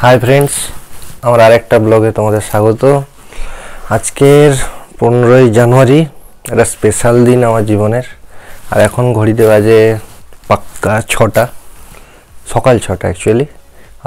Hi friends, আমার আরেকটা ব্লগে তোমাদের স্বাগত। আজকের 15ই জানুয়ারি, একটা স্পেশাল দিন আমার জীবনের। আর এখন ঘড়িতে বাজে পাক্কা 6টা, সকাল 6টা অ্যাকচুয়ালি।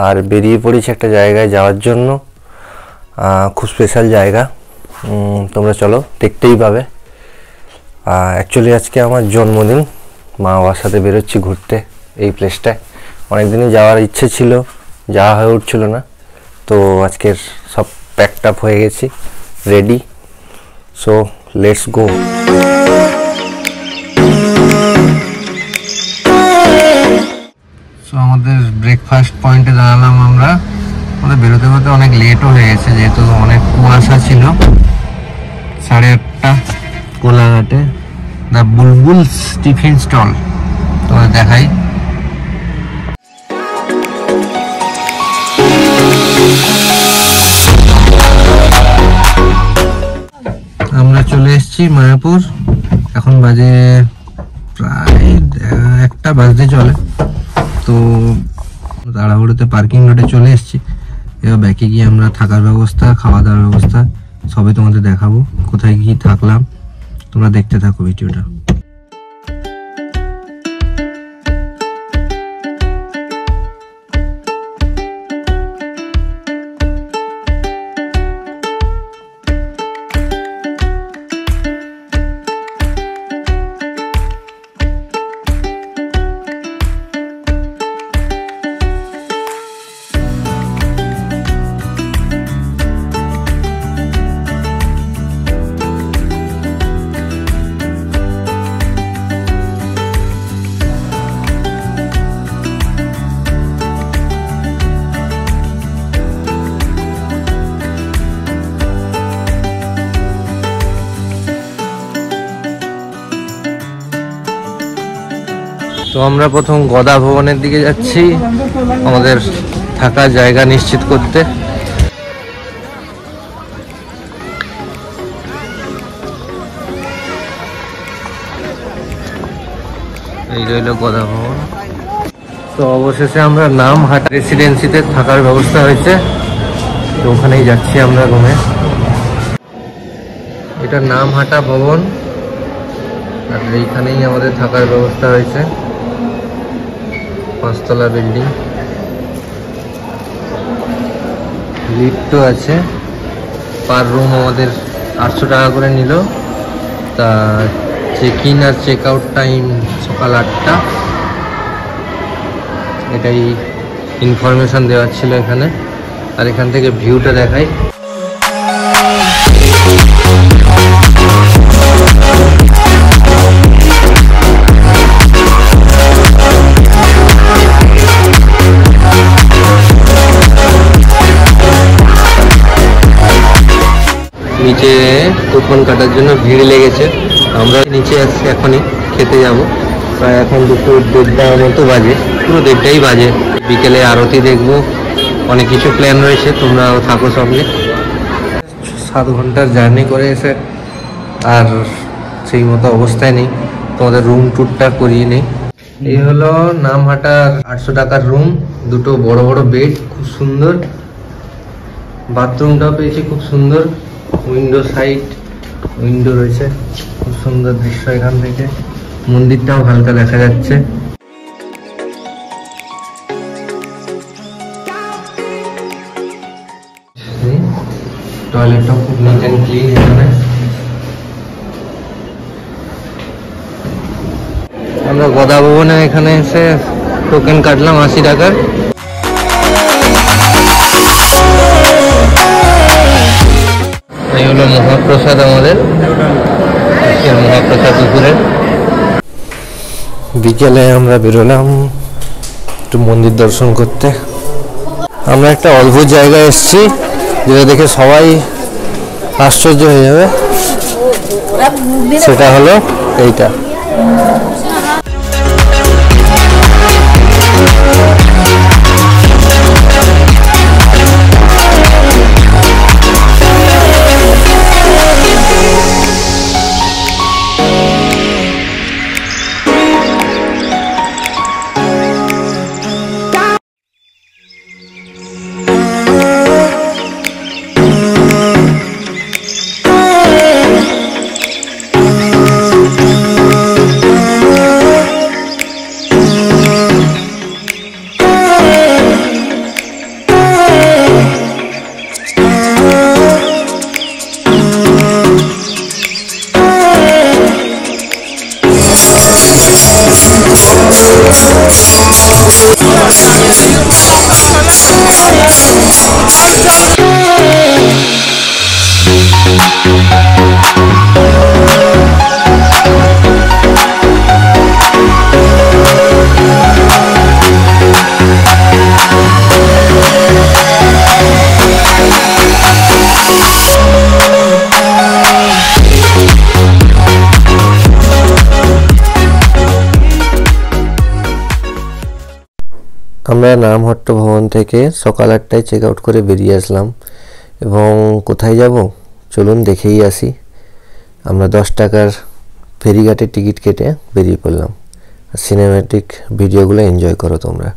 আর বেরিয়ে পড়েছি একটা জায়গায় যাওয়ার জন্য, খুব স্পেশাল জায়গা। তোমরা চলো, দেখতেই পাবে। অ্যাকচুয়ালি আজকে আমার জন্মদিন, মা বাবার সাথে বেরোচ্ছি ঘুরতে এই প্লেসটায়। অনেকদিনই যাওয়ার ইচ্ছে ছিল, যাওয়া হয়ে উঠছিল না, তো আজকের সব প্যাকড আপ হয়ে গেছি, ready. So let's go. So আমাদের ব্রেকফাস্ট পয়েন্টে দাঁড়ালাম আমরা। আমাদের বেরোতে বেরোতে অনেক লেটও হয়ে গেছে, যেহেতু অনেক কুয়াশা ছিল। 8:30 কোলাঘাটে দ্য বুলবুলস টিফিন স্টল, তোমাদের দেখাই। আমরা চলে এসেছি মায়াপুর। এখন বাজে প্রায় 1টা বাজতে চলে। তো তাড়াহুড়োতে পার্কিং লটে চলে এসেছি। এবার ব্যাকে গিয়ে আমরা থাকার ব্যবস্থা, খাওয়া দাওয়ার ব্যবস্থা সবই তোমাদের দেখাবো, কোথায় কি থাকলাম। তোমরা দেখতে থাকো ভিডিওটা। তো আমরা প্রথম গদা ভবনের দিকে যাচ্ছি, আমাদের থাকার জায়গা নিশ্চিত করতে। এই রইল গদা ভবন। তো অবশেষে আমরা নামহাট রেসিডেন্সিতে থাকার ব্যবস্থা হয়েছে, তো ওখানেই যাচ্ছি আমরা রুমে। এটা নামহাটা ভবন, আর এইখানেই আমাদের থাকার ব্যবস্থা হয়েছে। 5তলা বিল্ডিং, লিফটও আছে। পার রুম আমাদের 800 টাকা করে নিল। তা চেক ইন আর চেক আউট টাইম সকাল 8টা। এটাই ইনফরমেশন দেওয়ার ছিল এখানে। আর এখান থেকে ভিউটা দেখাই। নিচে কুপন কাটার জন্য ভিড় লেগেছে। আমরা নিচে আসছি, এখনই খেতে যাব। প্রায় এখন 2:30 মতো বাজে, পুরো 1:30 বাজে। বিকেলে আরতি দেখবো, অনেক কিছু প্ল্যান রয়েছে, তোমরাও থাকো সঙ্গে। 7 ঘন্টার জার্নি করে এসে আর সেই মতো অবস্থায় নেই, তোমাদের রুম ট্যুরটা করিয়ে নেই। এই হলো নামহাটার 800 টাকার রুম। দুটো বড় বড় বেড, খুব সুন্দর। বাথরুমটাও পেয়েছি খুব সুন্দর, উইন্ডো সাইড, উইন্ডো রয়েছে, খুব সুন্দর দৃশ্য এখান থেকে। মন্দিরটাও হালকা দেখা যাচ্ছে। টয়লেটটাও খুব নিট অ্যান্ড ক্লিন এখানে। আমরা গদা ভবনে এখানে এসে টোকেন কাটলাম 80 টাকার। এই হলো মহাপ্রসাদ, আমাদের মহাপ্রসাদ দুপুরের। বিকেলে আমরা বেরোলাম একটু মন্দির দর্শন করতে। আমরা একটা অদ্ভুত জায়গায় এসেছি, যেটা দেখে সবাই আশ্চর্য হয়ে যাবে। সেটা হলো এইটা। আমরা নামহট্ট ভবন থেকে সকাল 8টায় চেক আউট করে বেরিয়ে আসলাম এবং কোথায় যাব চলুন দেখেই আসি। আমরা 10 টাকার ফেরিঘাটের টিকিট কেটে বেরিয়ে পড়লাম। সিনেম্যাটিক ভিডিওগুলো এনজয় করো তোমরা।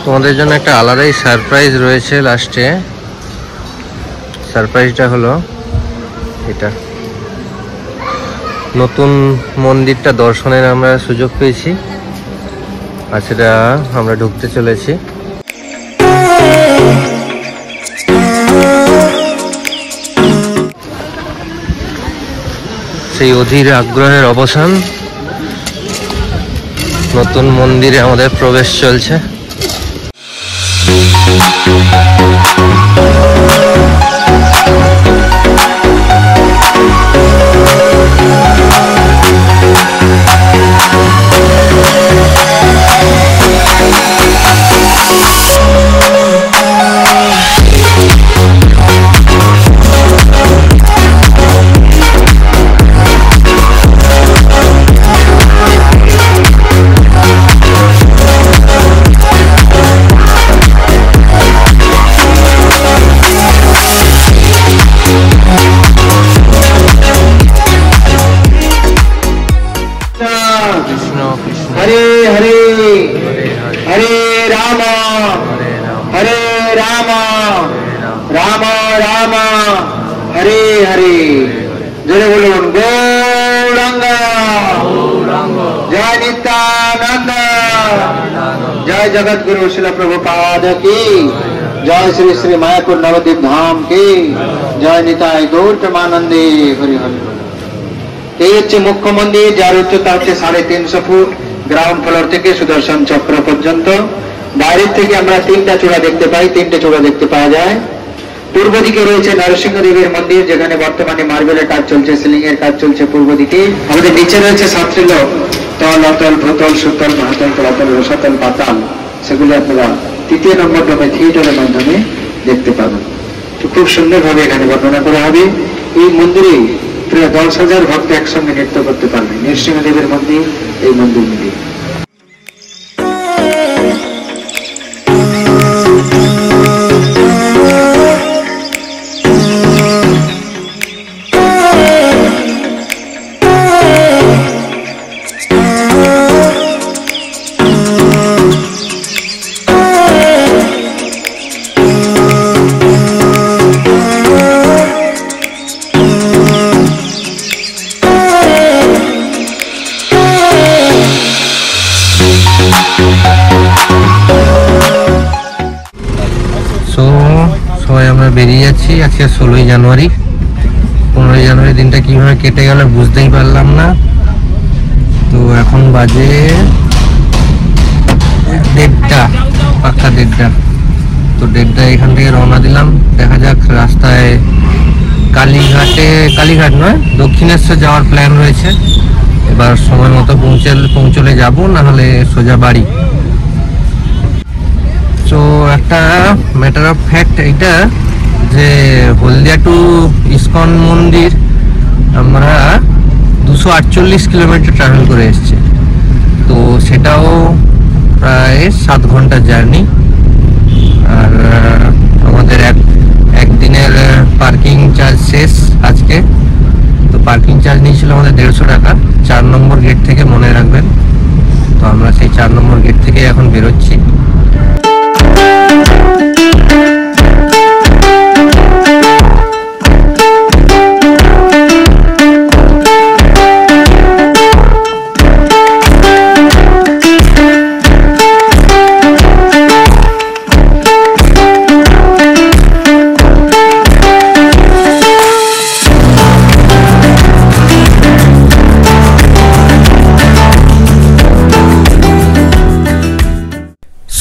তোমাদের জন্য একটা আলাদাই সারপ্রাইজ রয়েছে লাস্টে। সারপ্রাইজটা হলো এটা, নতুন মন্দিরটা দর্শনের আমরা সুযোগ পেয়েছি আর সেটা আমরা ঢুকতে চলেছি। সেই অধীর আগ্রহের অবসান, নতুন মন্দিরে আমাদের প্রবেশ চলছে। राम राम हरे हरे। जय बोलून गौरांग जय नित्यानंद जय जगत गुरु शिल प्रभुपाद की जय श्री श्री मायापुर नवद्वीप धाम की जय निताय गौर प्रेमानंदे हरि हरि। এই হচ্ছে মুখ্য মন্দির, যার উচ্চতা হচ্ছে 350 ফুট। গ্রাউন্ড ফ্লোর থেকে সুদর্শন চক্র পর্যন্ত বাইরের থেকে আমরা 3টা চূড়া দেখতে পাই, 3টে চূড়া দেখতে পাওয়া যায়। পূর্ব দিকে রয়েছে নরসিংহ দেবের মন্দির, যেখানে বর্তমানে মার্বেলের কাজ চলছে, সিলিং এর কাজ চলছে পূর্ব দিকে। আমাদের নিচে রয়েছে 7টি লোক, তল, অতল, ভূতল, সুতল, মহাতল, তলাতল, রসাতল, পাতাল। সেগুলো আপনারা 3য় নম্বর ডোমে থিয়েটারের মাধ্যমে দেখতে পাবেন। তো খুব সুন্দরভাবে এখানে বর্ণনা করা হবে। এই মন্দিরে প্রায় 10,000 ভক্ত একসঙ্গে নৃত্য করতে পারবে। নৃসিংহদেবের মন্দির, এই মন্দির মিলিয়ে। সো সবাই আমরা বেরিয়ে যাচ্ছি। আজকে 16ই জানুয়ারি। 15ই জানুয়ারি দিনটা কিভাবে কেটে গেল বুঝতেই পারলাম না। তো এখন বাজে 1:30, পাক্কা 1:30। তো 1:30 এখান থেকে রওনা দিলাম। দেখা যাক রাস্তায় কালীঘাট নয়, দক্ষিণেশ্বর যাওয়ার প্ল্যান রয়েছে। এবার সময় মতো পৌঁছলে যাব, না হলে সোজা বাড়ি। তো একটা ম্যাটার অফ ফ্যাক্ট এইটা যে হলদিয়া টু ইসকন মন্দির আমরা 248 কিলোমিটার ট্রাভেল করে এসেছি। তো সেটাও প্রায় 7 ঘন্টার জার্নি। আর আমাদের একদিনের পার্কিং চার্জ শেষ আজকে। তো পার্কিং চার্জ নিয়েছিল আমাদের 150 টাকা, 4 নম্বর গেট থেকে, মনে রাখবেন। তো আমরা সেই 4 নম্বর গেট থেকে এখন বেরোচ্ছি।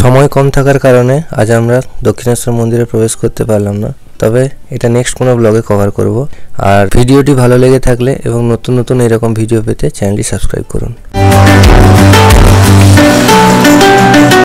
সময় কম থাকার কারণে আজ আমরা দক্ষিণেশ্বর মন্দিরে প্রবেশ করতে পারলাম না, তবে এটা নেক্সট কোনো ব্লগে কভার করব। আর ভিডিওটি ভালো লেগে থাকলে এবং নতুন নতুন এরকম ভিডিও পেতে চ্যানেলটি সাবস্ক্রাইব করুন।